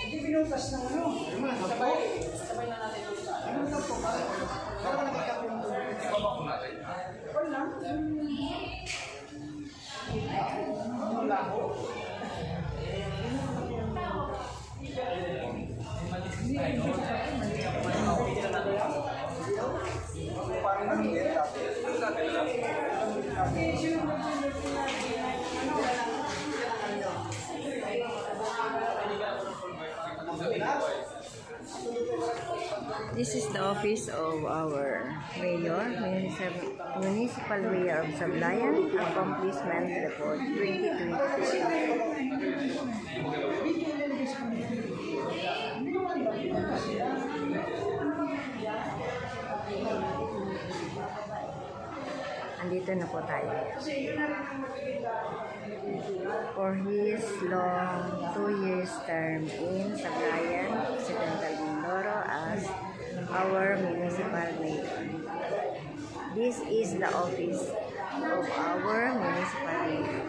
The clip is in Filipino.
Hindi binutas ng ano. Sabay na natin ito sa ano lang po. Para ka nakikita yung tubig. Ibaba po natin. Wala. Wala po. Parang nangyayari dati. This is the office of our mayor, municipal mayor of Sablayan, accomplishment report 2022. Andito na po tayo. For his long 2 years term in Sablayan, Occidental Mindoro as our municipal mayor. This is the office of our municipal mayor.